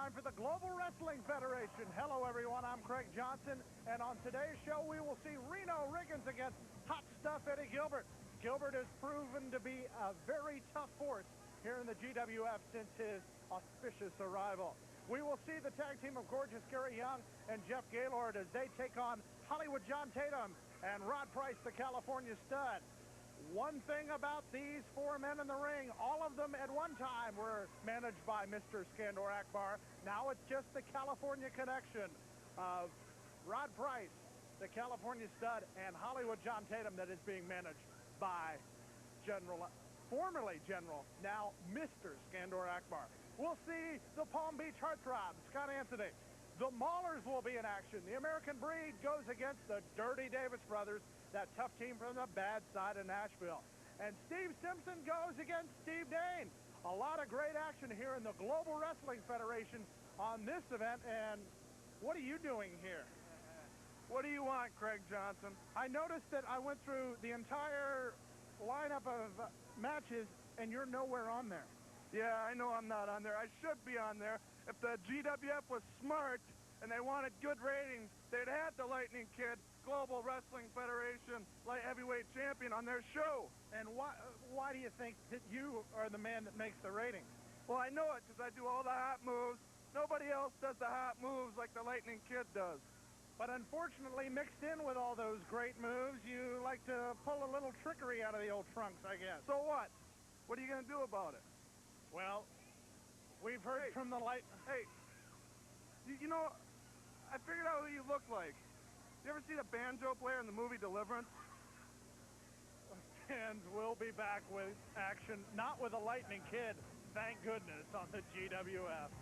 time for the Global Wrestling Federation. Hello, everyone. I'm Craig Johnson, and on today's show, we will see Reno Riggins against Hot Stuff Eddie Gilbert. Gilbert has proven to be a very tough force here in the GWF since his auspicious arrival. We will see the tag team of gorgeous Gary Young and Jeff Gaylord as they take on Hollywood John Tatum and Rod Price, the California stud. One thing about these four men in the ring, all of them at one time were managed by Mr. Skandor Akbar. Now it's just the California connection of Rod Price, the California stud, and Hollywood John Tatum that is being managed by formerly General, now Mr. Skandor Akbar. We'll see the Palm Beach Heartthrob, Scott Anthony. The Maulers will be in action. The American Breed goes against the Dirty Davis Brothers, that tough team from the bad side of Nashville. And Steve Simpson goes against Steve Dane. A lot of great action here in the Global Wrestling Federation on this event. And what are you doing here? What do you want, Craig Johnson? I noticed that I went through the entire lineup of matches, and you're nowhere on there. Yeah, I know I'm not on there. I should be on there. If the GWF was smart and they wanted good ratings, they'd have the Lightning Kid, Global Wrestling Federation light heavyweight champion, on their show. And why do you think that you are the man that makes the ratings? Well, I know it because I do all the hot moves. Nobody else does the hot moves like the Lightning Kid does. But unfortunately, mixed in with all those great moves, you like to pull a little trickery out of the old trunks, I guess. So what? What are you going to do about it? Well, we've heard from the light... Hey, you know, I figured out who you look like. You ever see the banjo player in the movie Deliverance? And we'll be back with action, not with a Lightning Kid, thank goodness, on the GWF.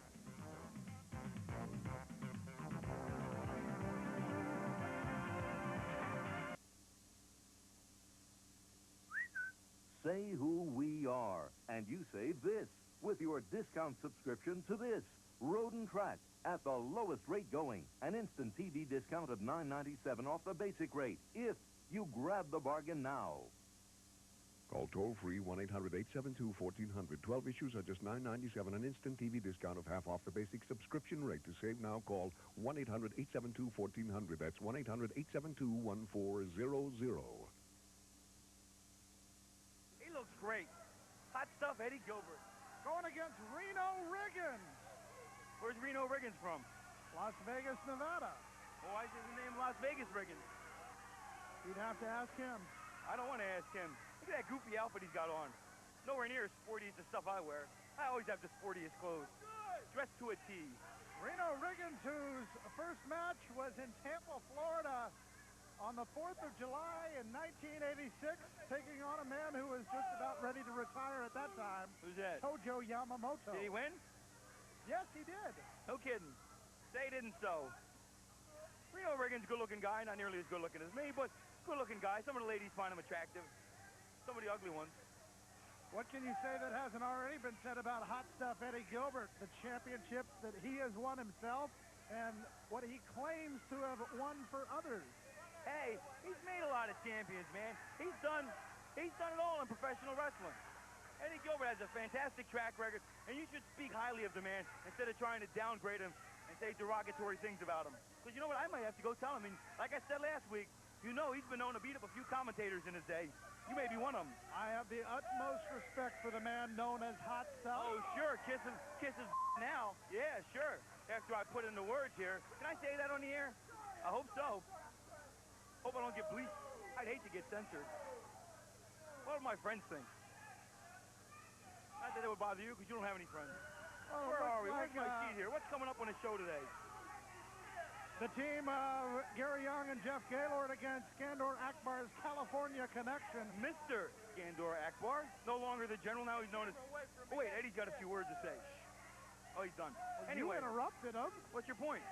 Say who we are, and you save this with your discount subscription to this. Road and Track at the lowest rate going. An instant TV discount of $9.97 off the basic rate if you grab the bargain now. Call toll-free 1-800-872-1400. 12 issues are just $9.97. An instant TV discount of half off the basic subscription rate. To save now, call 1-800-872-1400. That's 1-800-872-1400. He looks great. Hot Stuff Eddie Gilbert. Going against Reno Riggins. Where's Reno Riggins from? Las Vegas, Nevada. Well, why is his name Las Vegas Riggins? You'd have to ask him. I don't want to ask him. Look at that goofy outfit he's got on. Nowhere near as sporty as the stuff I wear. I always have the sportiest clothes. Dressed to a T. Reno Riggins, whose first match was in Tampa, Florida, on the 4th of July in 1986, taking on a man who was just about ready to retire at that time. Who's that? Tojo Yamamoto. Did he win? Yes, he did. No kidding. Say didn't so. Reno Riggins, good-looking guy. Not nearly as good-looking as me, but good-looking guy. Some of the ladies find him attractive. Some of the ugly ones. What can you say that hasn't already been said about Hot Stuff Eddie Gilbert, the championships that he has won himself and what he claims to have won for others? Hey, he's made a lot of champions, man. He's done it all in professional wrestling. Eddie Gilbert has a fantastic track record, and you should speak highly of the man instead of trying to downgrade him and say derogatory things about him. Because you know what? I might have to go tell him. And like I said last week, you know he's been known to beat up a few commentators in his day. You may be one of them. I have the utmost respect for the man known as Hot Stuff. Oh, sure. Kiss his now. Yeah, sure. After I put in the words here. Can I say that on the air? I hope so. Hope I don't get bleeped. I'd hate to get censored. What do my friends think? Not that it would bother you, because you don't have any friends. Oh, where are we? Like, Where's my seat here? What's coming up on the show today? The team of Gary Young and Jeff Gaylord against Skandor Akbar's California connection. Mr. Skandor Akbar, no longer the general, now he's known as... Oh, wait, Eddie's got a few words to say. Oh, he's done. Anyway. You interrupted him. What's your point?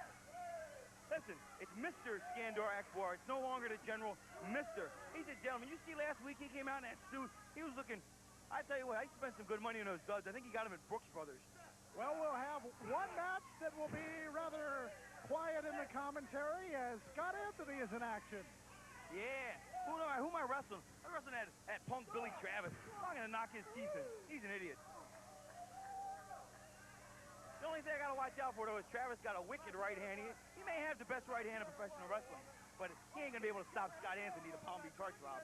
Listen, it's Mr. Skandor Akbar. It's no longer the general. Mr. He's a gentleman. You see last week he came out in that suit. He was looking... I tell you what, I spent some good money on those duds. I think he got them at Brooks Brothers. Well, we'll have one match that will be rather quiet in the commentary as Scott Anthony is in action. Yeah. Who am I wrestling? I'm wrestling at punk Billy Travis. I'm going to knock his teeth in. He's an idiot. The only thing I got to watch out for, though, is Travis got a wicked right hand. He may have the best right hand in professional wrestling, but he ain't going to be able to stop Scott Anthony, the Palm Beach heartthrob.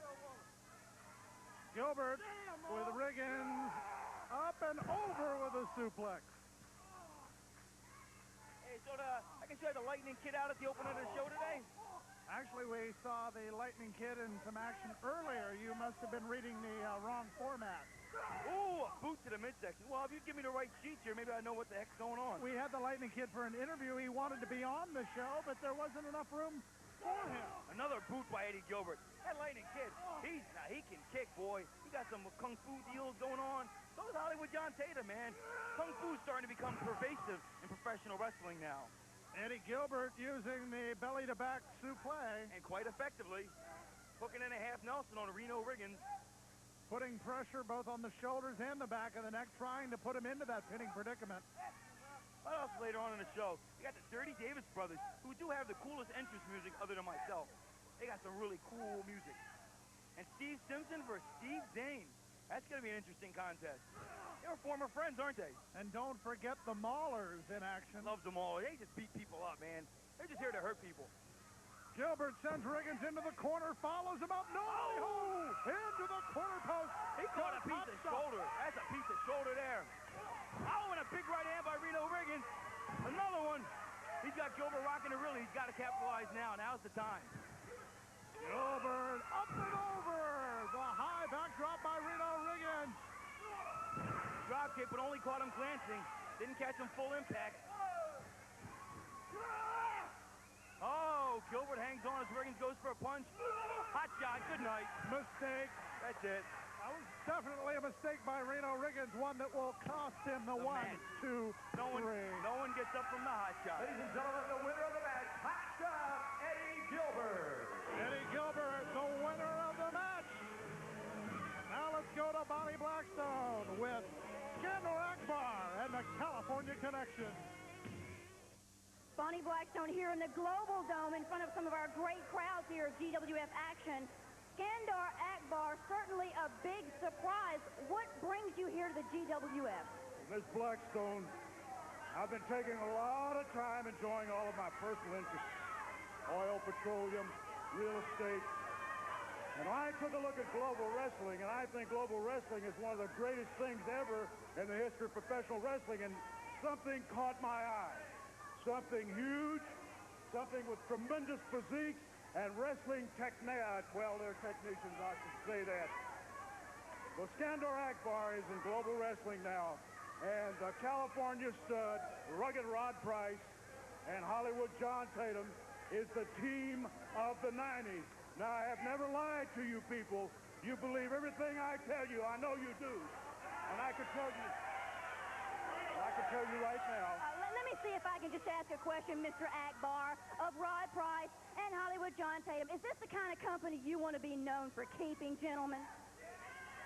Gilbert with Riggins up and over with a suplex. Hey, so I can show you the Lightning Kid out at the opening of the show today. Actually, we saw the Lightning Kid in some action earlier. You must have been reading the wrong format. Ooh, a boot to the midsection. Well, if you give me the right sheets here, maybe I know what the heck's going on. We had the Lightning Kid for an interview. He wanted to be on the show, but there wasn't enough room for him. Another boot by Eddie Gilbert. That Lightning Kid, he can kick, boy. He got some kung fu deals going on. So is Hollywood John Tatum, man. Kung fu's starting to become pervasive in professional wrestling now. Eddie Gilbert using the belly-to-back suplex. And quite effectively, hooking in a half Nelson on Reno Riggins. Putting pressure both on the shoulders and the back of the neck, trying to put him into that pinning predicament. What else later on in the show? You got the Dirty Davis brothers, who do have the coolest entrance music other than myself. They got some really cool music. And Steve Simpson versus Steve Zane. That's going to be an interesting contest. They were former friends, aren't they? And don't forget the Maulers in action. Love them all. They just beat people up, man. They're just here to hurt people. Gilbert sends Riggins into the corner, follows him up. No! Oh! Into the corner post. He caught a piece of shoulder. That's a piece of shoulder there. Oh, and a big right hand by Reno Riggins. Another one. He's got Gilbert rocking the really. He's got to capitalize now. Now's the time. Gilbert up and over. The high backdrop by Reno Riggins. Drop kick, but only caught him glancing. Didn't catch him full impact. Oh, Gilbert hangs on as Riggins goes for a punch. Hot shot. Good night. Mistake. That's it. That was definitely a mistake by Reno Riggins, one that will cost him the 1, 2, 3. No one gets up from the hot shot. Ladies and gentlemen, the winner of the match, Hot Shot, Eddie Gilbert. Eddie Gilbert, the winner of the match. Now let's go to Bonnie Blackstone with Skandor Akbar and the California Connection. Bonnie Blackstone here in the Global Dome in front of some of our great crowds here at GWF Action. Skandor Akbar, certainly a big surprise. What brings you here to the GWF? Miss Blackstone, I've been taking a lot of time enjoying all of my personal interests. Oil, petroleum, real estate. And I took a look at global wrestling, and I think global wrestling is one of the greatest things ever in the history of professional wrestling, and something caught my eye. Something huge, something with tremendous physiques, and wrestling technique. Well, they're technicians, I should say that. Well, Skandor Akbar is in global wrestling now, and the California stud, Rugged Rod Price, and Hollywood John Tatum is the team of the 90s. Now, I have never lied to you people. You believe everything I tell you. I know you do. And I can tell you right now. Let me see if I can just ask a question, Mr. Akbar, of Rod Price and Hollywood John Tatum. Is this the kind of company you want to be known for keeping, gentlemen?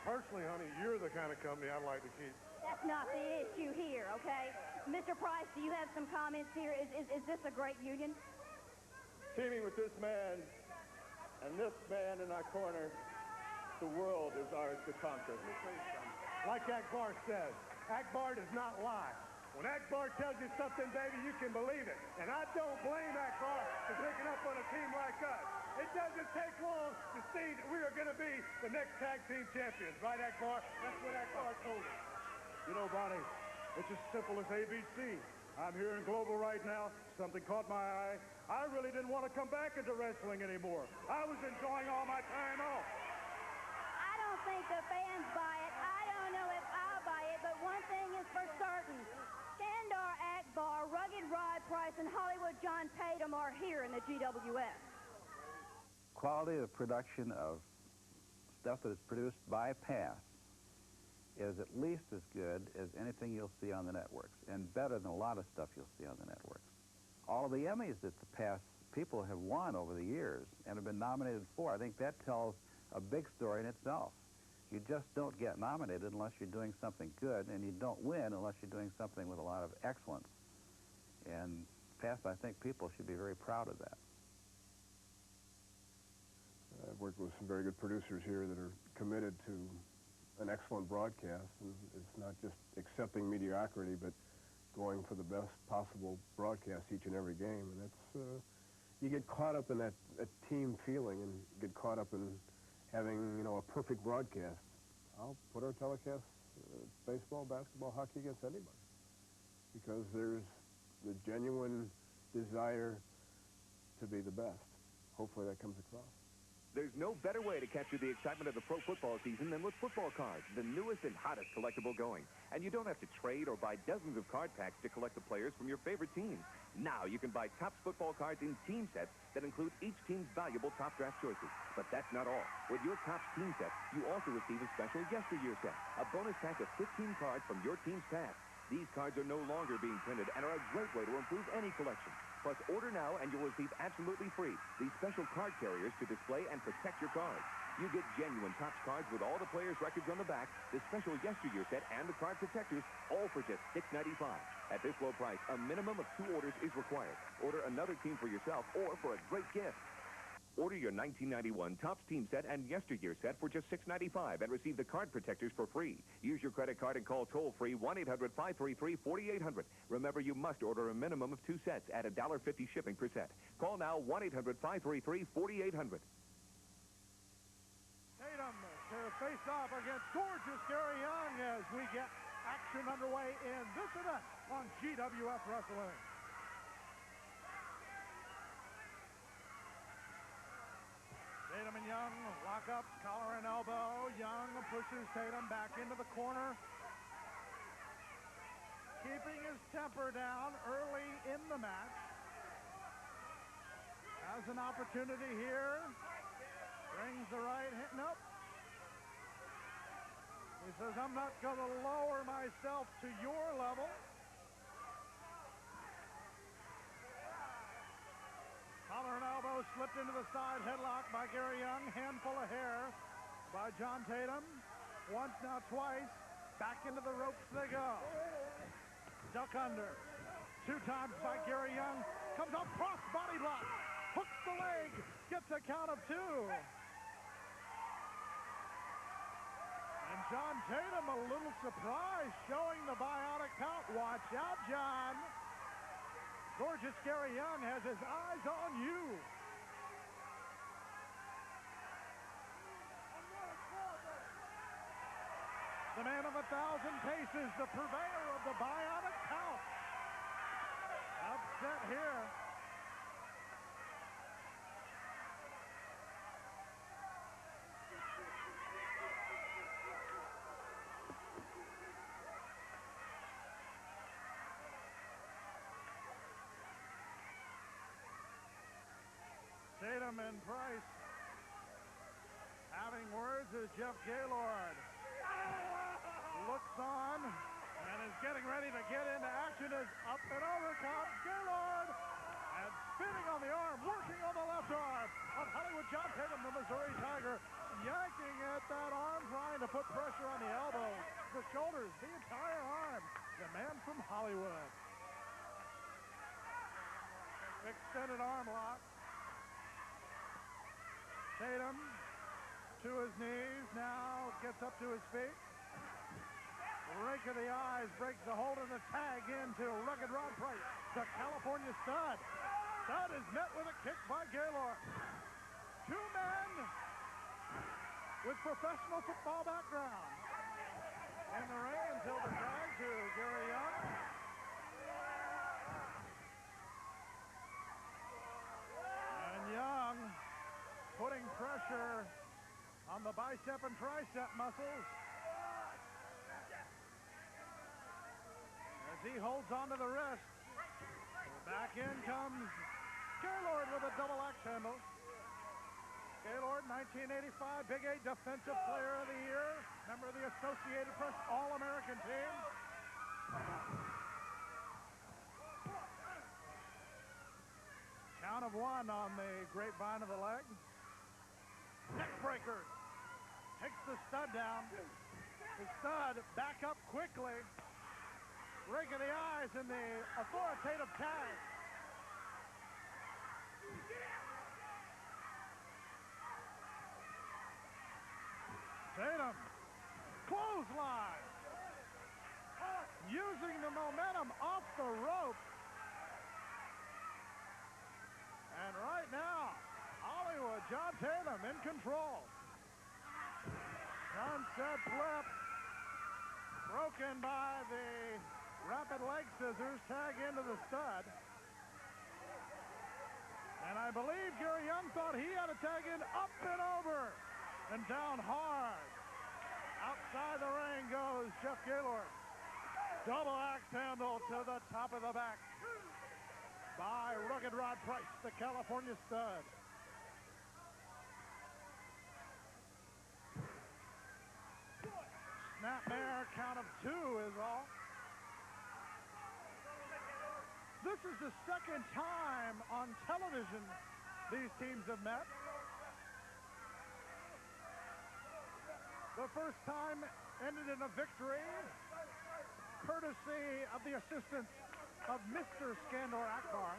Personally, honey, you're the kind of company I'd like to keep. That's not the issue here, okay? Mr. Price, do you have some comments here? Is this a great union? Teaming with this man and this man in our corner, the world is ours to conquer. Like Akbar says, Akbar does not lie. When Akbar tells you something, baby, you can believe it. And I don't blame Akbar for picking up on a team like us. It doesn't take long to see that we are going to be the next tag team champions. Right, Akbar? That's what Akbar told us. You know, Bonnie, it's as simple as ABC. I'm here in Global right now. Something caught my eye. I really didn't want to come back into wrestling anymore. I was enjoying all my time off. I don't think the fans buy it. I don't know if I'll buy it, but one thing is for certain. Skandor Akbar, Rugged Rod Price, and Hollywood John Tatum are here in the GWF. Quality of production of stuff that is produced by PASS is at least as good as anything you'll see on the networks, and better than a lot of stuff you'll see on the networks. All of the Emmys that the PASS people have won over the years and have been nominated for, I think that tells a big story in itself. You just don't get nominated unless you're doing something good, and you don't win unless you're doing something with a lot of excellence. And PASS, I think people should be very proud of that. I've worked with some very good producers here that are committed to an excellent broadcast, and it's not just accepting mediocrity, but going for the best possible broadcast each and every game. And that's, you get caught up in that team feeling and get caught up in having, you know, a perfect broadcast. I'll put our telecast, baseball, basketball, hockey against anybody, because there's the genuine desire to be the best. Hopefully that comes across. There's no better way to capture the excitement of the pro football season than with football cards, the newest and hottest collectible going. And you don't have to trade or buy dozens of card packs to collect the players from your favorite teams. Now you can buy Topps football cards in team sets that include each team's valuable top draft choices. But that's not all. With your Topps team set, you also receive a special yesteryear set, a bonus pack of 15 cards from your team's past. These cards are no longer being printed and are a great way to improve any collection. Plus, order now and you'll receive absolutely free these special card carriers to display and protect your cards. You get genuine Topps cards with all the players' records on the back, the special yesteryear set, and the card protectors, all for just $6.95. At this low price, a minimum of 2 orders is required. Order another team for yourself or for a great gift. Order your 1991 Topps team set and yesteryear set for just $6.95 and receive the card protectors for free. Use your credit card and call toll-free 1-800-533-4800. Remember, you must order a minimum of 2 sets at $1.50 shipping per set. Call now 1-800-533-4800. Tatum to face off against gorgeous Gary Young as we get action underway in this event on GWF Wrestling. Tatum and Young lock up, collar and elbow. Young pushes Tatum back into the corner, keeping his temper down early in the match. Has an opportunity here. Brings the right hand. Nope. He says, I'm not going to lower myself to your level. Collar and elbow slipped into the side headlock by Gary Young. Handful of hair by John Tatum. Once, now twice. Back into the ropes they go. Duck under. 2 times by Gary Young. Comes up, cross body block. Hooks the leg. Gets a count of 2. And John Tatum a little surprised, showing the biotic pout. Watch out, John. Gorgeous Gary Young has his eyes on you. The man of 1,000 paces, the purveyor of the biotic pout. Upset here. Tatum and Price having words as Jeff Gaylord looks on and is getting ready to get into action as up and over comes Gaylord and spinning on the arm, working on the left arm of Hollywood John Tatum, the Missouri Tiger, yanking at that arm, trying to put pressure on the elbows, the shoulders, the entire arm. The man from Hollywood. Extended arm lock. Tatum to his knees, now gets up to his feet. Rake of the eyes, breaks the hold of the tag into Rugged Rod Price, the California Stud. Stud is met with a kick by Gaylord. 2 men with professional football background in the ring until the tag to Gary Young. And Young putting pressure on the bicep and tricep muscles as he holds onto the wrist. Back in comes Gaylord with a double axe handle. Gaylord, 1985 Big 8 Defensive Player of the Year, member of the Associated Press All-American team. Count of 1 on the grapevine of the leg. Neck breaker. Takes the stud down. The stud back up quickly. Rake of the eyes in the authoritative tag. Tatum. Clothesline. Using the momentum off the rope. And right now, Hollywood, John Tatum in control. Sunset flip. Broken by the rapid leg scissors. Tag into the stud. And I believe Gary Young thought he had a tag in, up and over. And down hard. Outside the ring goes Jeff Gaylord. Double axe handle to the top of the back by Rugged Rod Price, the California stud. Snapmare, count of 2 is all. This is the second time on television these teams have met. The first time ended in a victory, courtesy of the assistance of Mr. Skandor Akbar.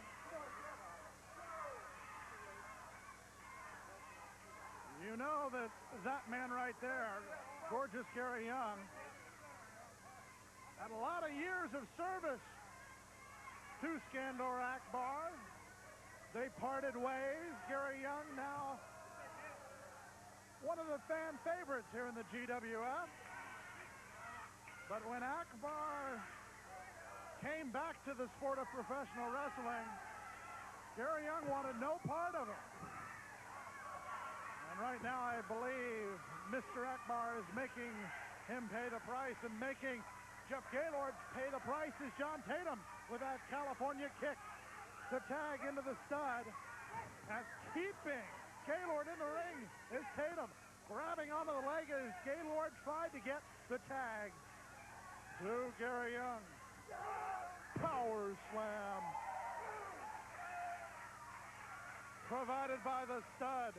You know that man right there, gorgeous Gary Young, had a lot of years of service to Skandor Akbar. They parted ways. Gary Young now one of the fan favorites here in the GWF. But when Akbar came back to the sport of professional wrestling, Gary Young wanted no part of it. And right now I believe Mr. Akbar is making him pay the price, and making Jeff Gaylord pay the price is John Tatum with that California kick. The tag into the stud, and keeping Gaylord in the ring is Tatum. Grabbing onto the leg as Gaylord tried to get the tag to Gary Young. Power slam. Provided by the stud.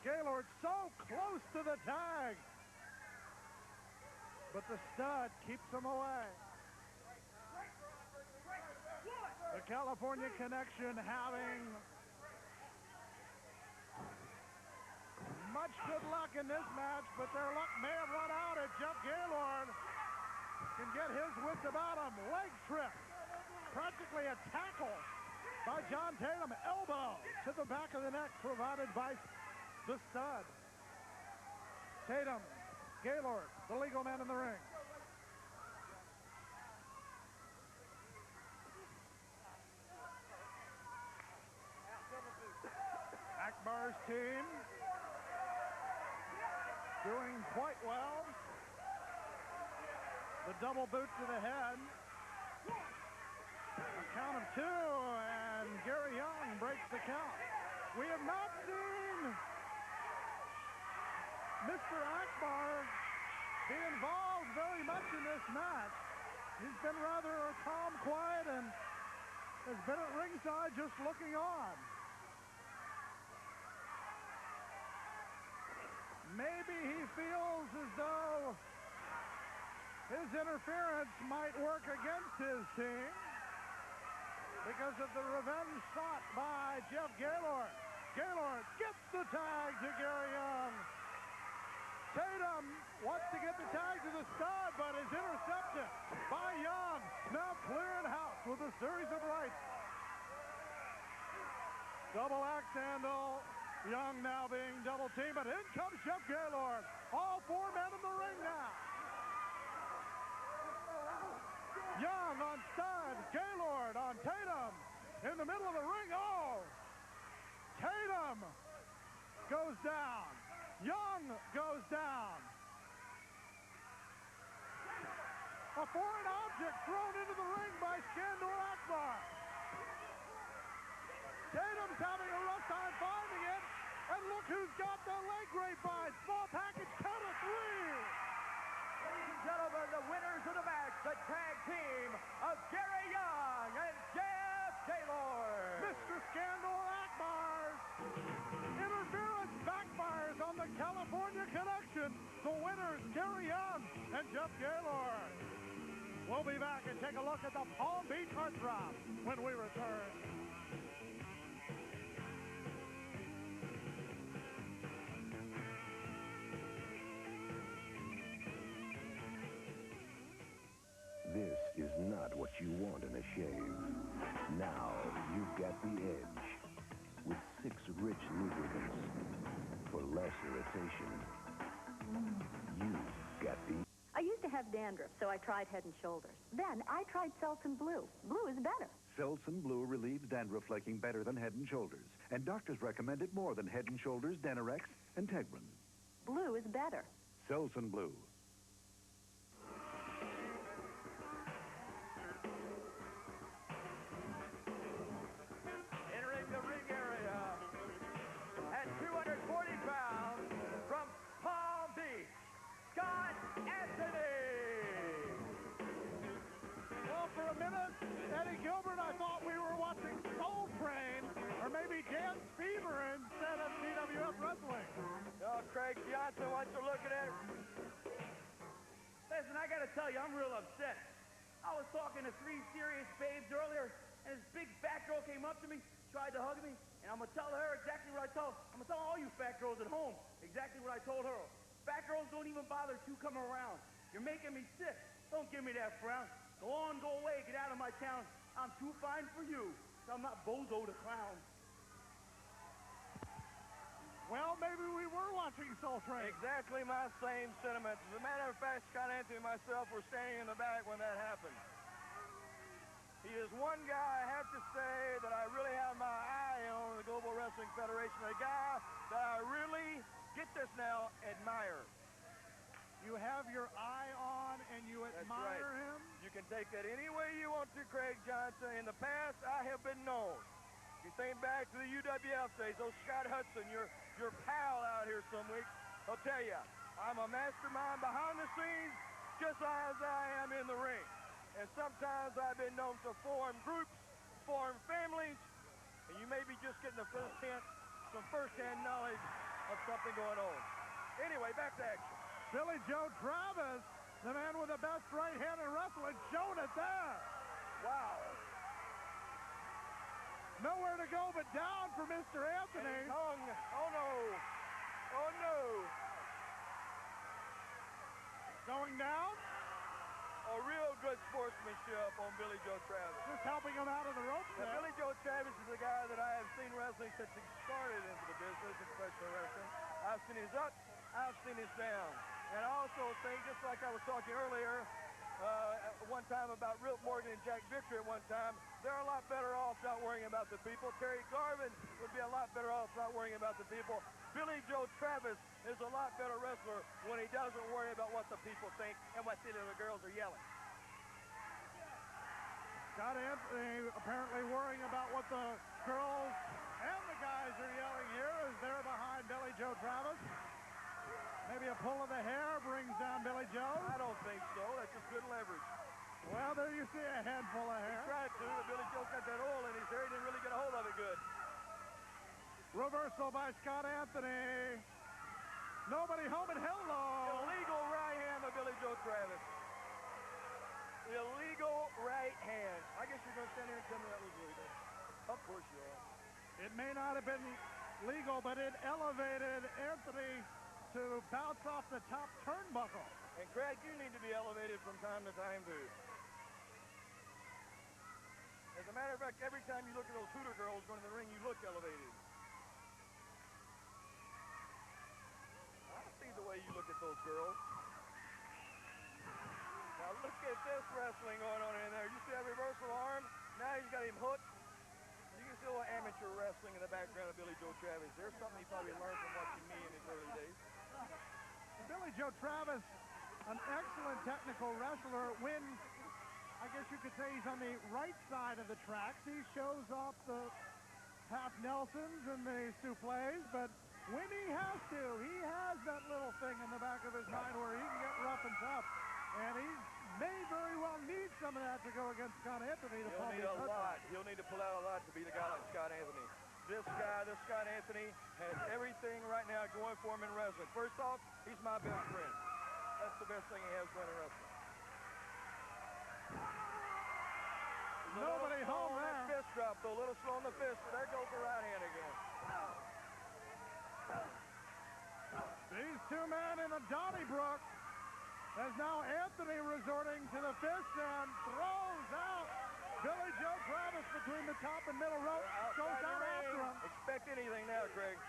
Gaylord so close to the tag. But the stud keeps him away. The California Connection having much good luck in this match, but their luck may have run out as Jeff Gaylord can get his wits about him. Leg trip. Practically a tackle by John Tatum. Elbow to the back of the neck provided by the stud. Tatum, Gaylord, the legal man in the ring. Akbar's team doing quite well. The double boot to the head. A count of 2, and Gary Young breaks the count. We have not seen Mr. Akbar be involved very much in this match. He's been rather calm, quiet, and has been at ringside just looking on. Maybe he feels as though his interference might work against his team because of the revenge sought by Jeff Gaylord. Gaylord gets the tag to Gary Young. Tatum wants to get the tag to the stud, but is intercepted by Young. Now clearing house with a series of rights. Double axe handle. Young now being double teamed, but in comes Jeff Gaylord. All 4 men in the ring now. Young on stud, Gaylord on Tatum. In the middle of the ring, oh! Tatum goes down. Young goes down. A foreign object thrown into the ring by Skandor Akbar. Tatum's having a rough time finding it. And look who's got the leg grapevine. Small package, count of 3. Ladies and gentlemen, the winners of the match, the tag team of Gary Young and Jeff Gaylord. Mr. Skandor Akbar's interference backfires on the California Connection. The winners, Gary Young and Jeff Gaylord. We'll be back and take a look at the Palm Beach Heartthrob when we return. This is not what you want in a ship. Now you've got the edge with 6 rich lubricants for less irritation. You've got the... I used to have dandruff, so I tried Head & Shoulders. Then I tried Selsun Blue. Blue is better. Selsun Blue relieves dandruff flaking better than Head & Shoulders. And doctors recommend it more than Head & Shoulders, Denorex, and Tegrin. Blue is better. Selsun Blue. Entering the ring area at 240 pounds from Palm Beach, Scott Anthony. Well, for a minute, Eddie Gilbert, I thought we were watching Soul Train or maybe Dance Fever instead of GWF Wrestling. Oh, Craig Johnson wants to look at it. Listen, I got to tell you, I'm real upset. I was talking to 3 serious babes earlier, and this big fat girl came up to me, tried to hug me, and I'm going to tell her exactly what I told. I'm going to tell all you fat girls at home exactly what I told her. Fat girls don't even bother to come around. You're making me sick. Don't give me that frown. Go on, go away, get out of my town. I'm too fine for you. I'm not Bozo the Clown. Well, maybe we were watching Soul Train. Exactly my same sentiments. As a matter of fact, Scott Anthony and myself were standing in the back when that happened. He is one guy, I have to say, that I really have my eye on the Global Wrestling Federation. A guy that I really, get this now, admire. You have your eye on and you admire him? You can take that any way you want to, Craig Johnson. In the past, I have been known. You think back to the UWF days, oh, Scott Hudson, your pal out here some weeks, I'll tell you, I'm a mastermind behind the scenes, just as I am in the ring. And sometimes I've been known to form groups, form families, and you may be just getting some first-hand knowledge of something going on. Anyway, back to action. Billy Joe Travis, the man with the best right hand in wrestling, showing it there. Wow. Nowhere to go but down for Mr. Anthony. Oh, no. Oh, no. Going down. A real good sportsmanship on Billy Joe Travis. Just helping him out of the ropes there. Billy Joe Travis is a guy that I have seen wrestling since he started into the business of professional wrestling. I've seen his up, I've seen his down. And I also think, just like I was talking earlier, at one time about Rip Morgan and Jack Victor at one time, they're a lot better off not worrying about the people. Terry Garvin would be a lot better off not worrying about the people. Billy Joe Travis is a lot better wrestler when he doesn't worry about what the people think and what the little girls are yelling. Scott Anthony apparently worrying about what the girls and the guys are yelling here as they're behind Billy Joe Travis. Maybe a pull of the hair brings down Billy Joe. I don't think so. That's just good leverage. Well, there you see a head full of hair. He tried to, but Billy Joe got that oil in his hair. He didn't really get a hold of it good. Reversal by Scott Anthony. Nobody home and hello. Illegal right hand by Billy Joe Travis. Illegal right hand. I guess you're going to stand here and tell me that was legal. Of course you are. It may not have been legal, but it elevated Anthony to bounce off the top turnbuckle. And Craig, you need to be elevated from time to time, too. As a matter of fact, every time you look at those Hooter girls going to the ring, you look elevated. I see the way you look at those girls. Now look at this wrestling going on in there. You see that reversal arm? Now he's got him hooked. You can see a little amateur wrestling in the background of Billy Joe Travis. There's something he probably learned from watching me in his early days. Billy Joe Travis, an excellent technical wrestler. When, I guess you could say he's on the right side of the tracks, he shows off the half Nelsons and the souffles, but when he has to, he has that little thing in the back of his mind where he can get rough and tough. And he may very well need some of that to go against Scott Anthony. He'll need a lot. He'll need to pull out a lot to beat a guy like Scott Anthony. This guy, this Scott Anthony, has everything right now going for him in wrestling. First off, he's my best friend. That's the best thing he has going in wrestling. Nobody home there. That fist drop, though. A little slow on the fist, but there goes the right hand again. These two men in a Donnybrook, as now Anthony resorting to the fist and throws out Billy Joe Travis just between the top and middle rope. Goes down after him. Expect anything now, Craig.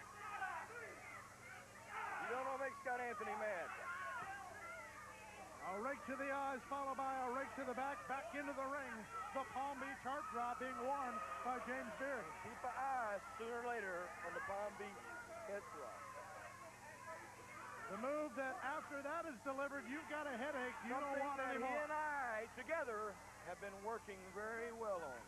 You don't know what makes Scott Anthony mad. A rake to the eyes, followed by a rake to the back into the ring. The Palm Beach heartthrob being worn by James Beard. Keep an eye sooner or later on the Palm Beach head throb. The move that after that is delivered, you've got a headache. You don't want that anymore. He and I together have been working very well on.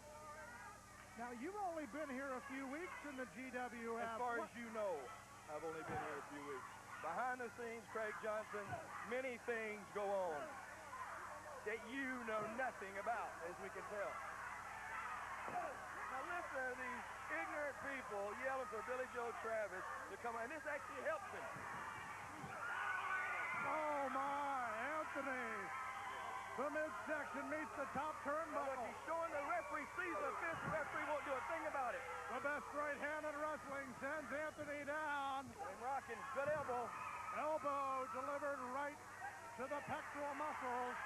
Now, you've only been here a few weeks in the GWF. As far as you know, I've only been here a few weeks. Behind the scenes, Craig Johnson, many things go on that you know nothing about, as we can tell. Now listen to these ignorant people yelling for Billy Joe Travis to come on, and this actually helps him. Oh, my, Anthony. The midsection meets the top turnbuckle. Look, he's showing the referee sees the fist. The referee won't do a thing about it. The best right hand in wrestling sends Anthony down. And rocking. Good elbow. Elbow delivered right to the pectoral muscles.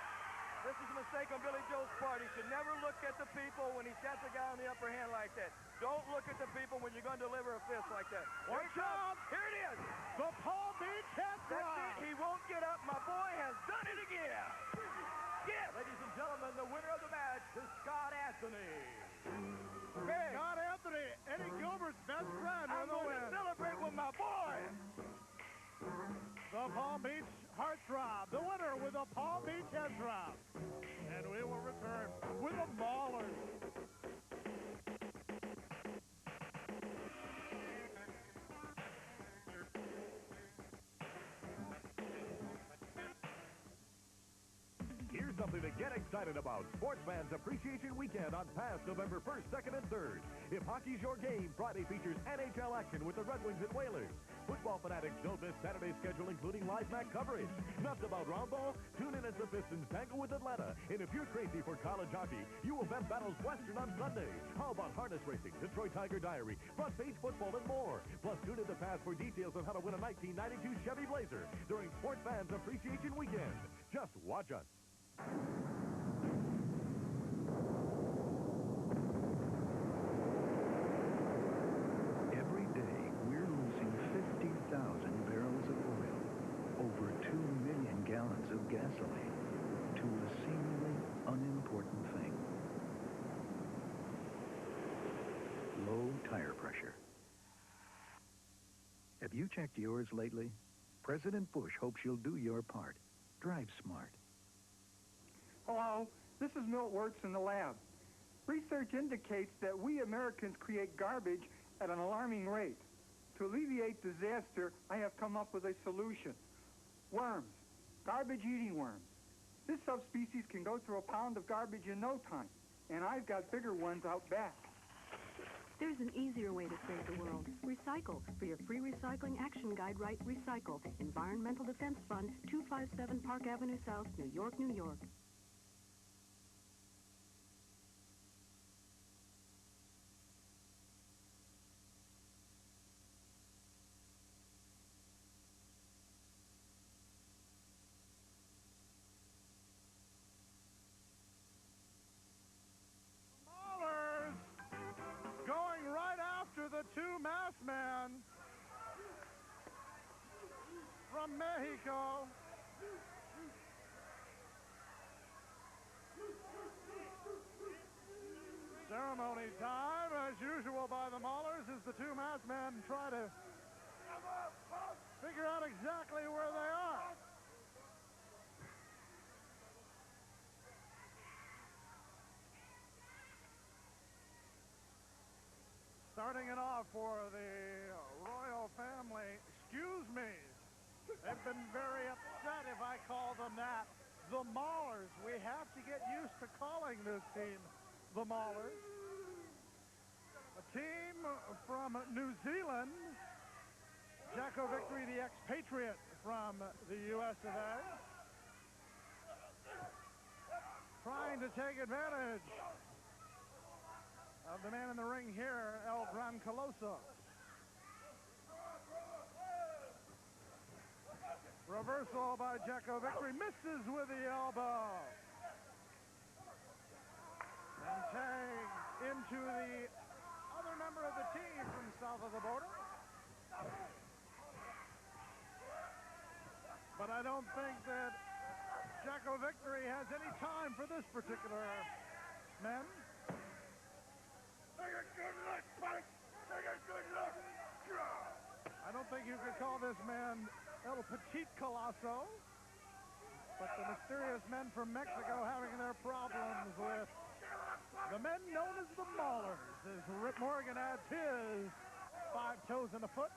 This is a mistake on Billy Joe's part. He should never look at the people when he's got the guy on the upper hand like that. Don't look at the people when you're going to deliver a fist like that. Watch out! Here it is. The Palm Beach head That's drop. it. He won't get up. My boy has done it again. Yeah. Ladies and gentlemen, the winner of the match is Scott Anthony. Hey. Scott Anthony, Eddie Gilbert's best friend. I'm going to celebrate with my boy. The Palm Beach heartthrob, the winner with a Palm Beach head drop. And we will return with the Maulers. Here's something to get excited about. Sports Fans Appreciation Weekend on past November 1st, 2nd, and 3rd. If hockey's your game, Friday features NHL action with the Red Wings and Whalers. Football fanatics don't miss Saturday's schedule, including live match coverage. Nuts about round ball? Tune in as the Pistons tangle with Atlanta. And if you're crazy for college hockey, UofM battles Western on Sunday. How about harness racing, Detroit Tiger Diary, front page football, and more? Plus, tune in to Pass for details on how to win a 1992 Chevy Blazer during Sports Fans Appreciation Weekend. Just watch us. Every day, we're losing 50,000 barrels of oil, over 2 million gallons of gasoline, to a seemingly unimportant thing. Low tire pressure. Have you checked yours lately? President Bush hopes you'll do your part. Drive smart. Hello, this is Milt Wirtz in the lab. Research indicates that we Americans create garbage at an alarming rate. To alleviate disaster, I have come up with a solution. Worms, garbage-eating worms. This subspecies can go through a pound of garbage in no time, and I've got bigger ones out back. There's an easier way to save the world. Recycle. For your free recycling action guide, write Recycle. Environmental Defense Fund, 257 Park Avenue South, New York, New York. The two masked men from Mexico. Ceremony time, as usual, by the Maulers, as the two masked men try to figure out exactly where they are. Starting it off for the royal family, excuse me, they've been very upset if I call them that. The Maulers, we have to get used to calling this team the Maulers. A team from New Zealand, Jacko Victory, the expatriate from the US of A. Trying to take advantage of the man in the ring here, El Gran Coloso. Reversal by Jacko Victory, misses with the elbow. And tagged into I don't think that Jacko Victory has any time for this particular man. Take a good look, Spike. Take a good look. I don't think you could call this man El Petit Colosso, but the mysterious men from Mexico having their problems with the men known as the Maulers, as Rip Morgan adds his 5 toes in a foot.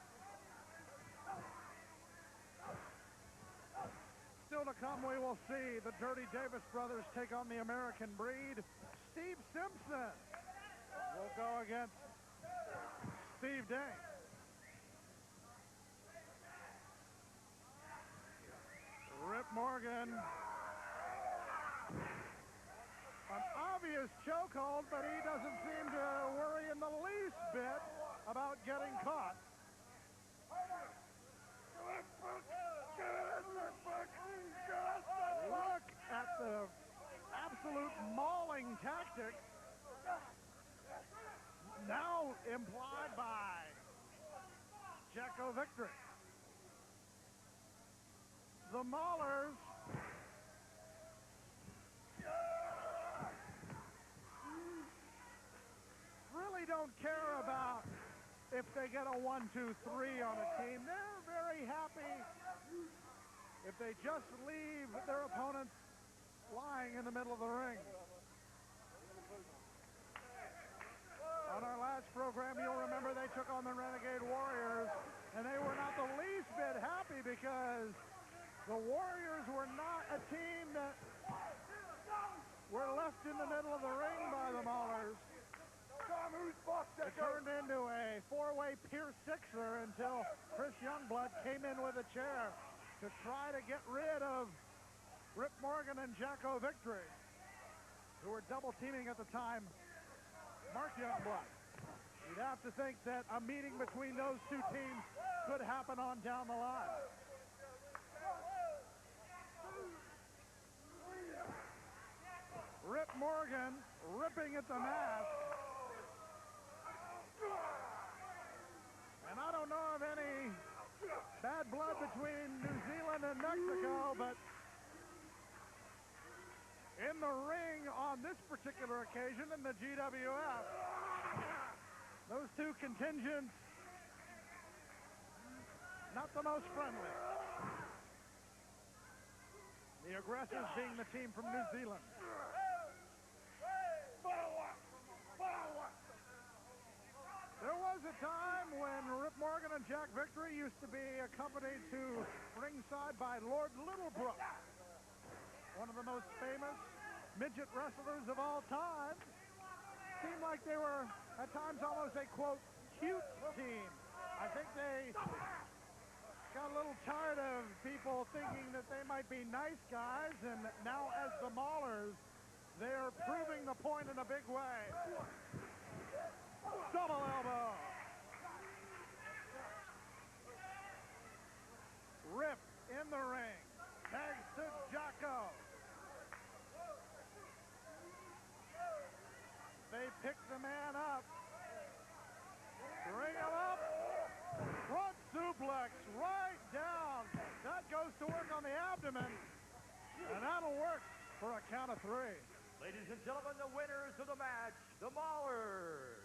Still to come, we will see the Dirty Davis brothers take on the American Breed. Steve Simpson will go against Steve Dane. Rip Morgan, an obvious chokehold, but he doesn't seem to worry in the least bit about getting caught. Look at the absolute mauling tactics now implied by Jacko Victory. The Maulers really don't care about if they get a 1, 2, 3 on a team. They're very happy if they just leave their opponents lying in the middle of the ring. On our last program, you'll remember they took on the Renegade Warriors, and they were not the least bit happy because the Warriors were not a team that were left in the middle of the ring by the Maulers. It turned into a 4-way Pierce Sixer until Chris Youngblood came in with a chair to try to get rid of Rip Morgan and Jacko Victory, who were double teaming at the time Mark Youngblood. You'd have to think that a meeting between those two teams could happen on down the line. Rip Morgan ripping at the mask. And I don't know of any bad blood between New Zealand and Mexico, but in the ring on this particular occasion in the GWF, those two contingents, not the most friendly. The aggressors being the team from New Zealand. There was a time when Rip Morgan and Jack Victory used to be accompanied to ringside by Lord Littlebrook, one of the most famous midget wrestlers of all time. Seemed like they were, at times, almost a, quote, cute team. I think they got a little tired of people thinking that they might be nice guys, and now as the Maulers, they are proving the point in a big way. Double elbow. Rip in the ring. Tags to Jacko. They pick the man up. Bring him up. Front suplex right down. That goes to work on the abdomen. And that'll work for a count of 3. Ladies and gentlemen, the winners of the match, the Maulers.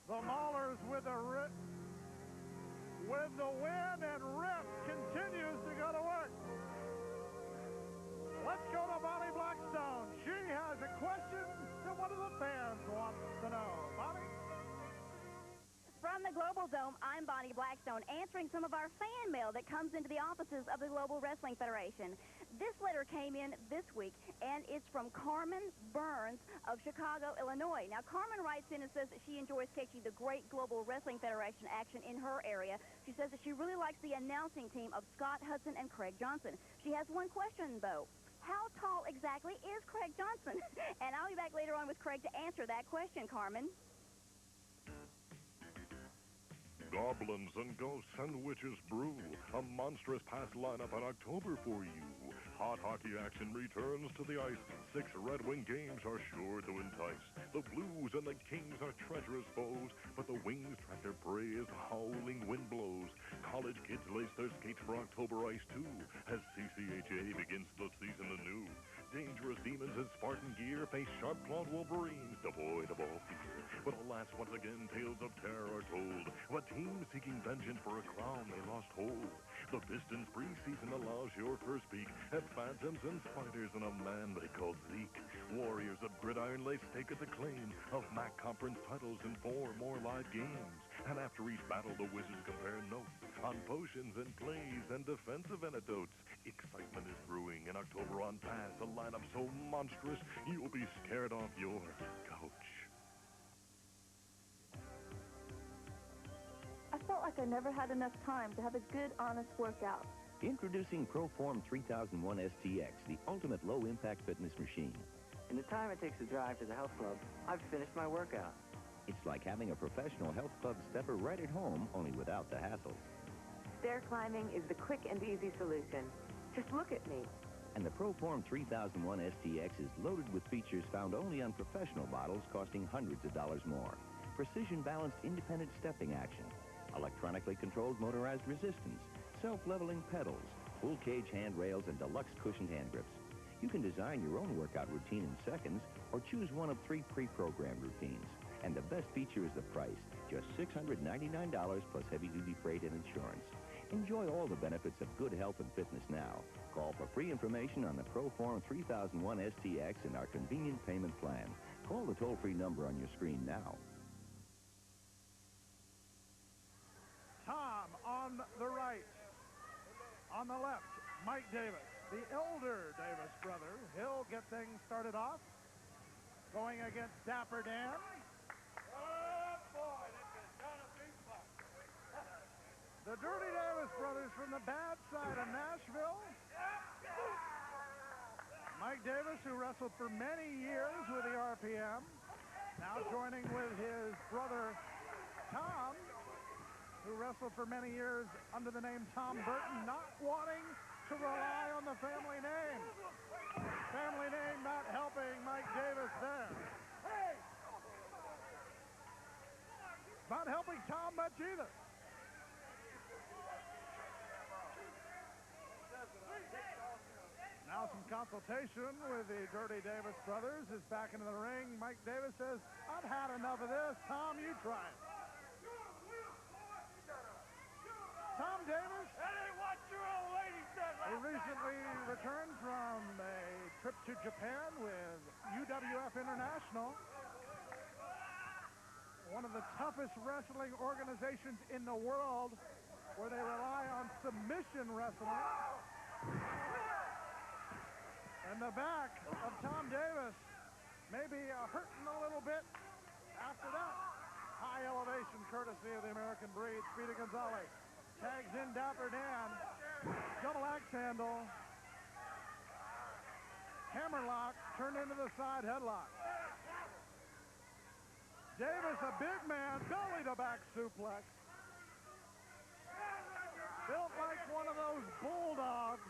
The Maulers with the win, and Rip continues to go to work. Let's go to Bonnie Blackstone. She has a question that one of the fans wants to know. Bonnie? From the Global Dome, I'm Bonnie Blackstone, answering some of our fan mail that comes into the offices of the Global Wrestling Federation. This letter came in this week, and it's from Carmen Burns of Chicago, Illinois. Now, Carmen writes in and says that she enjoys catching the great Global Wrestling Federation action in her area. She says that she really likes the announcing team of Scott Hudson and Craig Johnson. She has one question, though. How tall exactly is Craig Johnson? And I'll be back later on with Craig to answer that question, Carmen. Goblins and ghosts and witches brew. A monstrous past lineup in October for you. Hot hockey action returns to the ice. 6 Red Wing games are sure to entice. The Blues and the Kings are treacherous foes, but the Wings track their prey as the howling wind blows. College kids lace their skates for October ice too, as CCHA begins the season anew. Dangerous demons in Spartan gear face sharp-clawed wolverines, devoid of all fear. But alas, once again, tales of terror are told, of a team seeking vengeance for a crown they lost hold. The Pistons preseason allows your first peek at phantoms and spiders and a man they call Zeke. Warriors of gridiron lay stake at the claim of MAC conference titles in 4 more live games. And after each battle, the Wizards compare notes on potions and plays and defensive anecdotes. Excitement is brewing in October on Pass, a lineup so monstrous you'll be scared off your couch. I felt like I never had enough time to have a good, honest workout. Introducing ProForm 3001 STX, the ultimate low-impact fitness machine. In the time it takes to drive to the health club, I've finished my workout. It's like having a professional health club stepper right at home, only without the hassle. Stair climbing is the quick and easy solution. Just look at me. And the ProForm 3001 STX is loaded with features found only on professional models costing hundreds of dollars more. Precision-balanced independent stepping action, electronically controlled motorized resistance, self-leveling pedals, full-cage handrails, and deluxe cushioned hand grips. You can design your own workout routine in seconds or choose one of 3 pre-programmed routines. And the best feature is the price, just $699 plus heavy-duty freight and insurance. Enjoy all the benefits of good health and fitness now. Call for free information on the ProForm 3001 STX and our convenient payment plan. Call the toll-free number on your screen now. Tom on the right. On the left, Mike Davis, the elder Davis brother. He'll get things started off. Going against Dapper Dan. The Dirty Davis brothers from the bad side of Nashville. Mike Davis, who wrestled for many years with the RPM, now joining with his brother Tom, who wrestled for many years under the name Tom Burton, not wanting to rely on the family name. Family name not helping Mike Davis there. Not helping Tom much either. Now some consultation with the Dirty Davis brothers is back into the ring. Mike Davis says, I've had enough of this. Tom, you try it. Tom Davis, who recently returned from a trip to Japan with UWF International, one of the toughest wrestling organizations in the world, where they rely on submission wrestling. And the back of Tom Davis may be hurting a little bit after that. High elevation courtesy of the American breed. Speedy Gonzalez tags in Dapper Dan. Double axe handle. Hammerlock turned into the side headlock. Davis, a big man, belly to back suplex. Built like one of those bulldogs.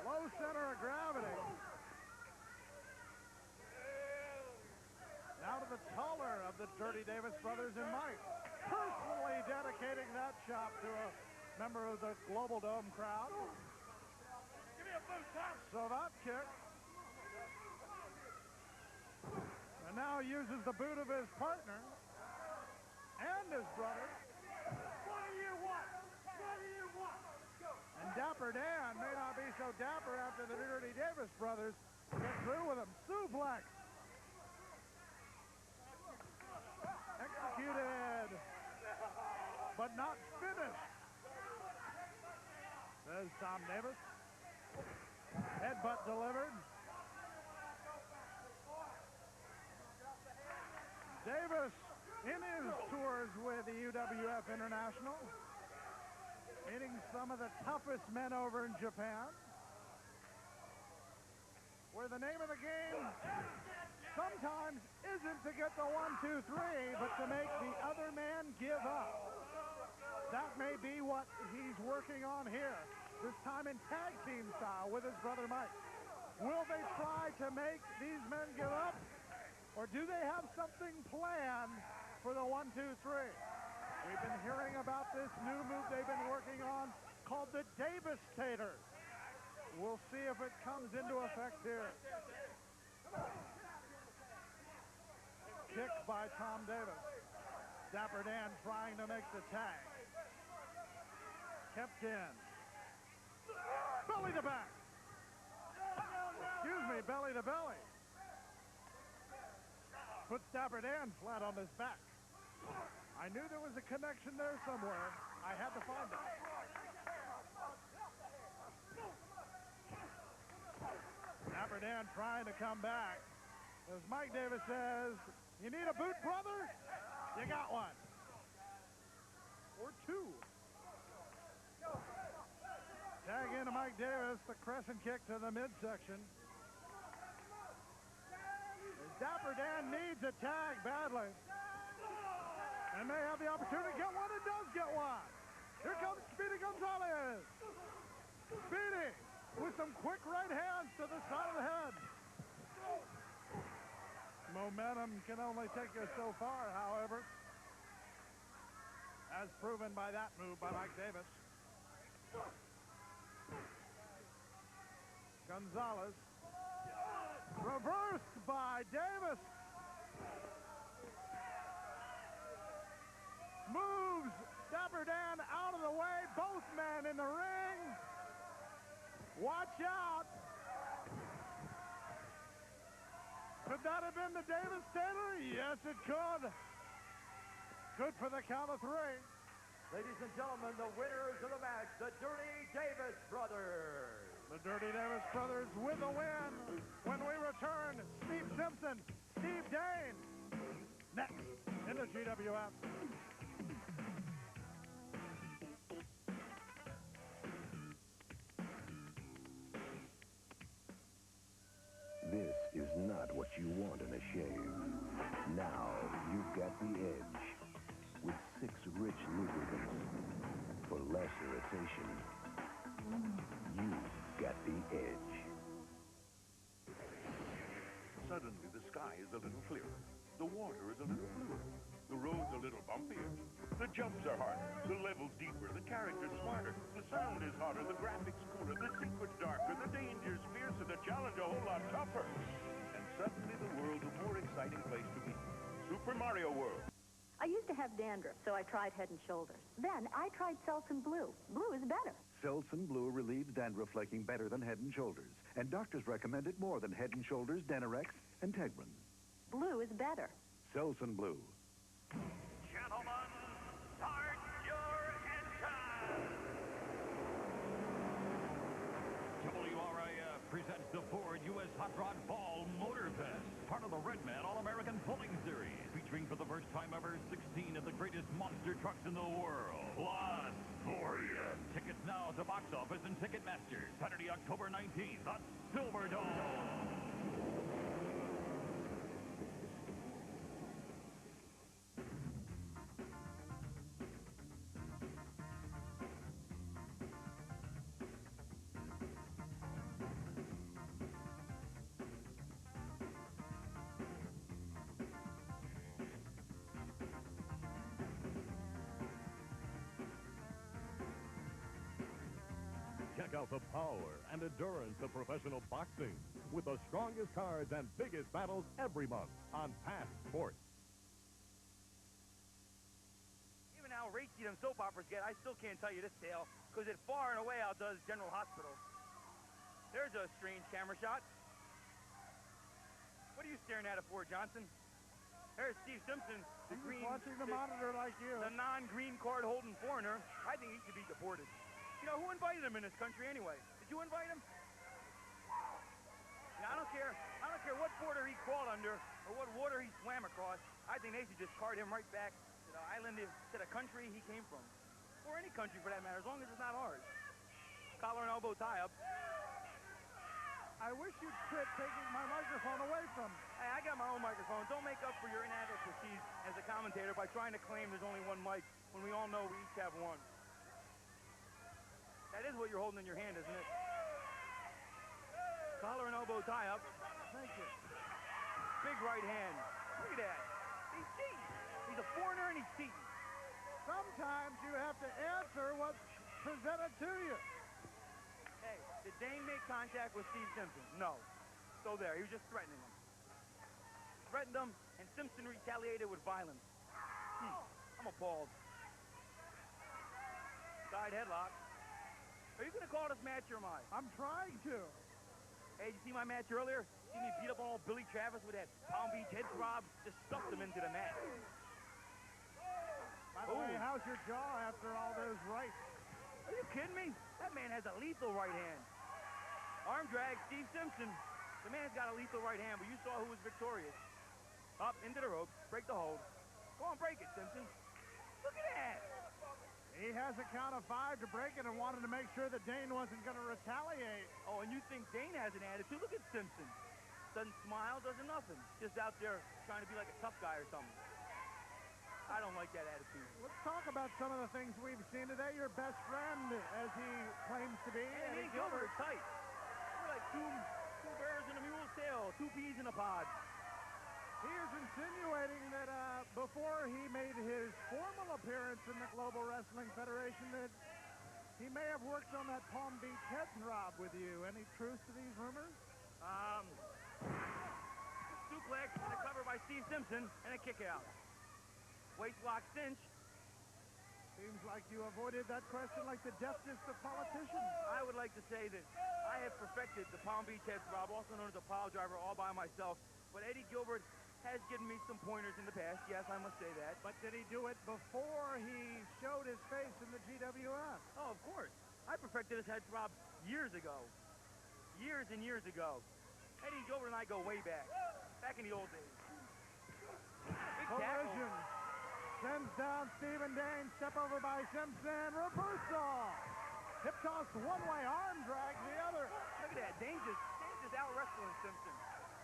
Low center of gravity. Now to the taller of the Dirty Davis brothers and Mike. Personally dedicating that chop to a member of the Global Dome crowd. Give me a boot, Tom. So that kick. And now uses the boot of his partner and his brother. What do you want? What do you want? And Dapper Dan may not be so dapper after the Dirty Davis brothers get through with him. Suplex. Executed, but not finished, says Tom Davis. Headbutt delivered. Davis, in his tours with the UWF International, meeting some of the toughest men over in Japan, where the name of the game sometimes isn't to get the 1, 2, 3, but to make the other man give up. That may be what he's working on here, this time in tag team style with his brother Mike. Will they try to make these men give up, or do they have something planned for the 1, 2, 3? We've been hearing about this new move they've been working on called the Davis Taters. We'll see if it comes into effect here. Kick by Tom Davis. Dapper Dan trying to make the tag. Kept in. Belly to back. Excuse me, belly to belly. Puts Dapper Dan flat on his back. I knew there was a connection there somewhere. I had to find it. Dapper Dan trying to come back. As Mike Davis says, you need a boot, brother? You got one. Or two. Tag into Mike Davis, the crescent kick to the midsection. Dapper Dan needs a tag badly. And may have the opportunity to get one, and does get one. Here comes Speedy Gonzalez. Speedy with some quick right hands to the side of the head. Momentum can only take you so far, however, as proven by that move by Mike Davis. Gonzalez. Reversed by Davis. Moves Dapper Dan out of the way. Both men in the ring. Watch out. Could that have been the Davis Taylor? Yes, it could. Good for the count of 3. Ladies and gentlemen, the winners of the match, the Dirty Davis Brothers. The Dirty Davis Brothers with the win. When we return, Steve Simpson, Steve Dane. Next in the GWF. This is not what you want in a shave. Now you've got the edge with 6 rich lubricants for less irritation. You've got the edge. Suddenly, the sky is a little clearer. The water is a little bluer. The road's a little bumpier. The jumps are harder. The level's deeper. The character's smarter. The sound is hotter. The graphics cooler. The secret's darker. The danger's fiercer. The challenge a whole lot tougher. And suddenly, the world's a more exciting place to be. Super Mario World. I used to have dandruff, so I tried Head and Shoulders. Then I tried Selsun Blue. Blue is better. Selsun Blue relieves dandruff flaking better than Head and Shoulders. And doctors recommend it more than Head and Shoulders, Denorex, and Tegrin. Blue is better. Selsun Blue. Gentlemen, start your engine! WRIF presents the Ford U.S. Hot Rod Fall Motor Fest, part of the Redman All-American Pulling Series, featuring for the first time ever 16 of the greatest monster trucks in the world. Plus, for you. Tickets now to box office and Ticketmaster, Saturday, October 19th at Silverdome. Check out the power and endurance of professional boxing with the strongest cards and biggest battles every month on Past Sports. Even how racy them soap operas get, I still can't tell you this tale, because it far and away outdoes General Hospital. There's a strange camera shot. What are you staring at it for, Johnson? There's Steve Simpson, the green... watching the monitor like you. The non-green card-holding foreigner. I think he should be deported. You know, who invited him in this country anyway? Did you invite him? Yeah, I don't care what border he crawled under or what water he swam across. I think they should just cart him right back to the island, to the country he came from. Or any country for that matter, as long as it's not ours. Collar and elbow tie-up. I wish you'd quit taking my microphone away from me. Hey, I got my own microphone. Don't make up for your inadequacies as a commentator by trying to claim there's only one mic. when we all know we each have one. That is what you're holding in your hand, isn't it? Collar and elbow tie-up. Thank you. Big right hand. Look at that. He's cheating. He's a foreigner and he's cheating. Sometimes you have to answer what's presented to you. Hey, did Dane make contact with Steve Simpson? No. So there, he was just threatening him. Threatened him, and Simpson retaliated with violence. I'm appalled. Side headlock. Are you going to call this match or am I? I'm trying to. Hey, did you see my match earlier? See me beat up on old Billy Travis with that Palm Beach head throb? Just stuffed him into the mat. By the way, how's your jaw after all those rights? Are you kidding me? That man has a lethal right hand. Arm drag, Steve Simpson. The man's got a lethal right hand, but you saw who was victorious. Up, into the ropes, break the hold. Go on, break it, Simpson. Look at that. He has a count of 5 to break it and wanted to make sure that Dane wasn't going to retaliate. Oh, and you think Dane has an attitude? Look at Simpson. Doesn't smile, doesn't nothing. Just out there trying to be like a tough guy or something. I don't like that attitude. Let's talk about some of the things we've seen today. Your best friend, as he claims to be, Eddie Gilbert, are tight. We're like two bears in a mule's tail, 2 peas in a pod. He is insinuating that before he made his formal appearance in the Global Wrestling Federation that he may have worked on that Palm Beach head throb with you. Any truth to these rumors? Suplex and a cover by Steve Simpson and a kick out. Waist lock cinch. Seems like you avoided that question like the deftest of politicians. I would like to say that I have perfected the Palm Beach head throb, also known as a pile driver, all by myself. But Eddie Gilbert has given me some pointers in the past. Yes, I must say that. But did he do it before he showed his face in the GWF? Oh, of course. I perfected his head throb years ago. Years and years ago. Eddie Gilbert and I go way back. Back in the old days. Big collision. Sends down Stephen Dane. Step over by Simpson. Reversal. Hip toss one way. Arm drag the other. Look at that. Dane just out-wrestling Simpson.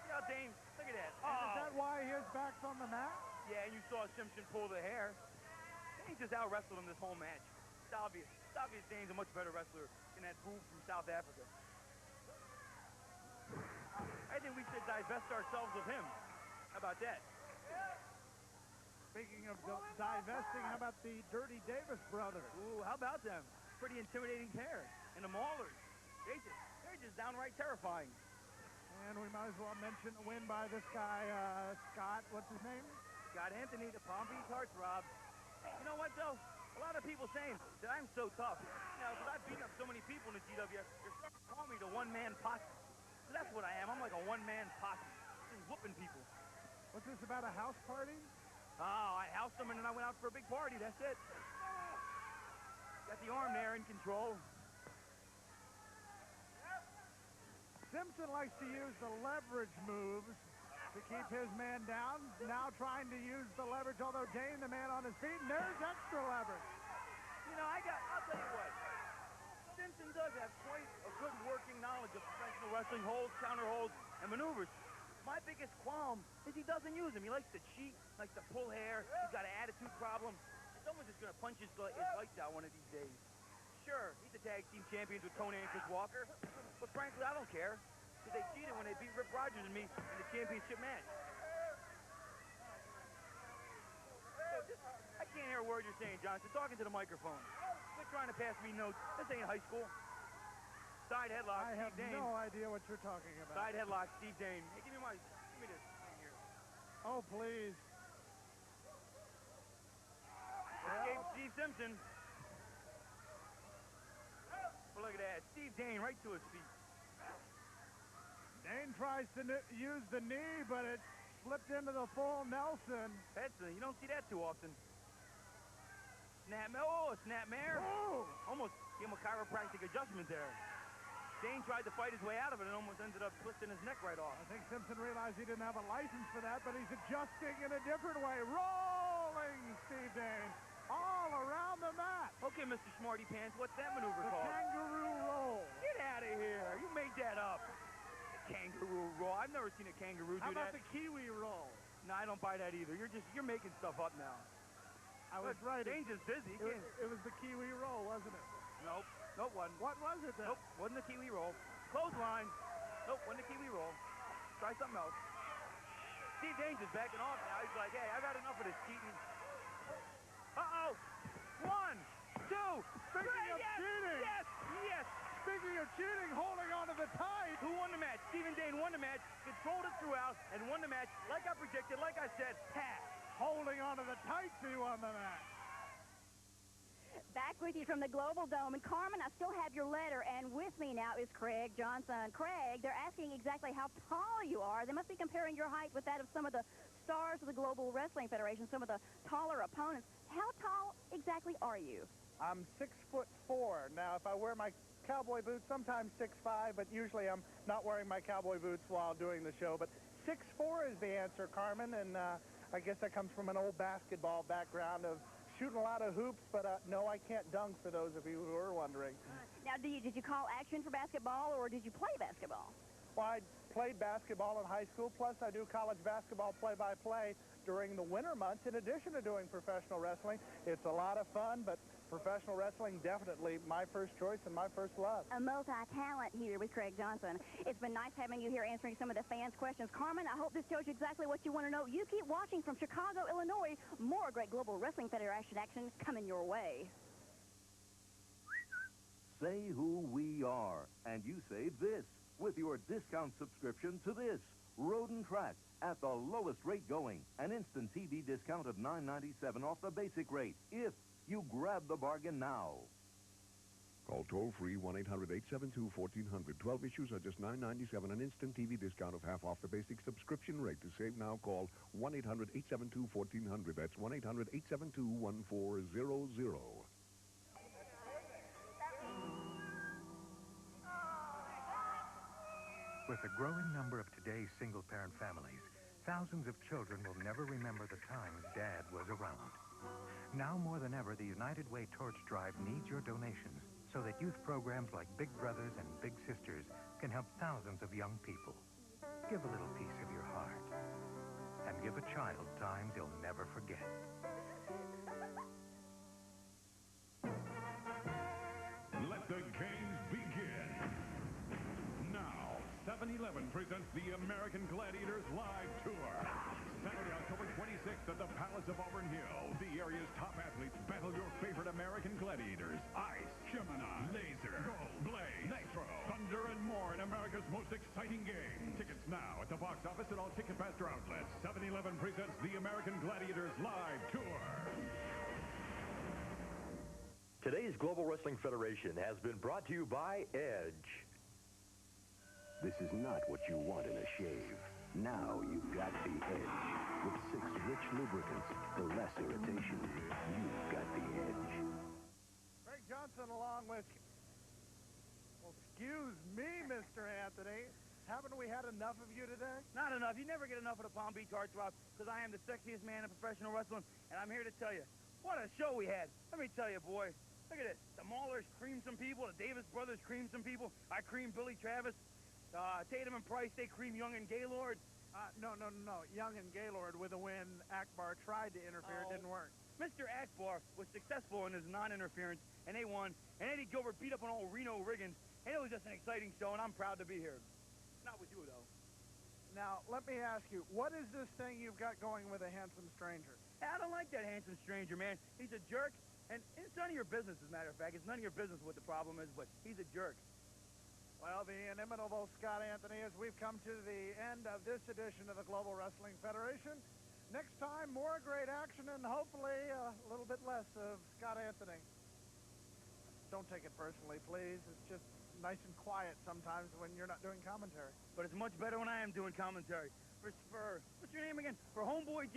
See how Dane, look at that. Is that why his back's on the mat? Yeah, and you saw Simpson pull the hair. Dane just out-wrestled him this whole match. It's obvious. It's obvious Dane's a much better wrestler than that boob from South Africa. I think we should divest ourselves of him. How about that? Speaking of divesting, how about the Dirty Davis brothers? Ooh, how about them? Pretty intimidating pair. And the Maulers. They're just downright terrifying. And we might as well mention a win by this guy, Scott, what's his name? Scott Anthony, the Palm Beach heartthrob. You know what, though? A lot of people saying that I'm so tough. You know, because I've beaten up so many people in the GWF, they're starting to call me the one-man posse. So that's what I am. I'm like a one-man posse. Just whooping people. What's this about, a house party? Oh, I housed them and then I went out for a big party. That's it. Got the arm there in control. Simpson likes to use the leverage moves to keep his man down. Now trying to use the leverage, although Dane, the man on his feet, and there's extra leverage. You know, I'll tell you what. Simpson does have quite a good working knowledge of professional wrestling holds, counter holds, and maneuvers. My biggest qualm is he doesn't use them. He likes to cheat, likes to pull hair. He's got an attitude problem. Someone's just going to punch his lights out one of these days. Sure, he's the tag team champions with Tony and Chris Walker, but frankly, I don't care, because they cheated when they beat Rip Rogers and me in the championship match. So I can't hear a word you're saying, Johnson. Talking to the microphone. Quit trying to pass me notes. This ain't high school. Side headlock, I have Steve Dane. no idea what you're talking about. Side headlock, Steve Dane. Hey, give me this thing here. Oh, please. Escape Steve Simpson. Well, look at that. Steve Dane right to his feet. Dane tries to use the knee, but it slipped into the full Nelson. You don't see that too often. A snapmare. Oh! Almost gave him a chiropractic adjustment there. Dane tried to fight his way out of it and almost ended up twisting his neck right off. I think Simpson realized he didn't have a license for that, but he's adjusting in a different way. Rolling Steve Dane all around the mat. Okay, Mr. Smarty Pants, what's that maneuver called? Kangaroo roll. Get out of here. You made that up. The kangaroo roll. I've never seen a kangaroo do that. How about the kiwi roll? No, I don't buy that either. You're making stuff up now. I was right. Dane's is busy. It was the Kiwi roll, wasn't it? Nope. Nope, wasn't. What was it then? Nope, wasn't the Kiwi roll. Clothesline. Nope, wasn't the Kiwi roll. Try something else. Steve Danes is backing off now. He's like, hey, I've had enough of this cheating. Uh-oh. 1, 2. Speaking of cheating. Yes, yes. Speaking of cheating, holding on to the tight. Who won the match? Stephen Dane won the match, controlled it throughout, and won the match. Like I predicted, like I said, pass. Holding on to the tights, he won the match. Back with you from the Global Dome. And Carmen, I still have your letter, and with me now is Craig Johnson. Craig, they're asking exactly how tall you are. They must be comparing your height with that of some of the stars of the Global Wrestling Federation, some of the taller opponents. How tall exactly are you? I'm 6'4". Now, if I wear my cowboy boots, sometimes 6'5", but usually I'm not wearing my cowboy boots while doing the show. But 6'4" is the answer, Carmen, and I guess that comes from an old basketball background of shooting a lot of hoops, but no, I can't dunk, for those of you who are wondering. Now, did you call action for basketball, or did you play basketball? Well, I played basketball in high school, plus I do college basketball play-by-play during the winter months, in addition to doing professional wrestling. It's a lot of fun, but professional wrestling, definitely my first choice and my first love. A multi-talent here with Craig Johnson. It's been nice having you here answering some of the fans' questions. Carmen, I hope this tells you exactly what you want to know. You keep watching from Chicago, Illinois. More great Global Wrestling Federation action coming your way. Say who we are, and you say this with your discount subscription to this. Road and Track at the lowest rate going. An instant TV discount of $9.97 off the basic rate if you grab the bargain now. Call toll-free 1-800-872-1400. 12 issues are just $9.97. An instant TV discount of half off the basic subscription rate. To save now, call 1-800-872-1400. That's 1-800-872-1400. With the growing number of today's single-parent families, thousands of children will never remember the times Dad was around. Now more than ever, the United Way Torch Drive needs your donations so that youth programs like Big Brothers and Big Sisters can help thousands of young people. Give a little piece of your heart, and give a child times he'll never forget. Let the games begin. Now, 7-Eleven presents the American Gladiators Live Tour. Saturday, October 26th at the Palace of Auburn Hill. The area's top athletes battle your favorite American gladiators. Ice, Gemini, Laser, Gold, Blaze, Nitro, Thunder, and more in America's most exciting game. Tickets now at the box office and all Ticketmaster outlets. 7-Eleven presents the American Gladiators Live Tour. Today's Global Wrestling Federation has been brought to you by Edge. This is not what you want in a shave. Now you've got the edge. With 6 rich lubricants for less irritation, you've got the edge. Craig Johnson along with... Well, excuse me, Mr. Anthony. Haven't we had enough of you today? Not enough. You never get enough of the Palm Beach Heartthrob, because I am the sexiest man in professional wrestling, and I'm here to tell you, what a show we had. Let me tell you, boy. Look at this. The Maulers creamed some people. The Davis brothers creamed some people. I creamed Billy Travis. Tatum and Price, they cream Young and Gaylord. No. Young and Gaylord with a win. Akbar tried to interfere. It didn't work. Mr. Akbar was successful in his non-interference, and they won. And Eddie Gilbert beat up on old Reno Riggins. And it was just an exciting show, and I'm proud to be here. Not with you, though. Now, let me ask you, what is this thing you've got going with a handsome stranger? I don't like that handsome stranger, man. He's a jerk, and it's none of your business, as a matter of fact. It's none of your business what the problem is, but he's a jerk. Well, the inimitable Scott Anthony, as we've come to the end of this edition of the Global Wrestling Federation. Next time, more great action and hopefully a little bit less of Scott Anthony. Don't take it personally, please. It's just nice and quiet sometimes when you're not doing commentary. But it's much better when I am doing commentary. For what's your name again? For Homeboy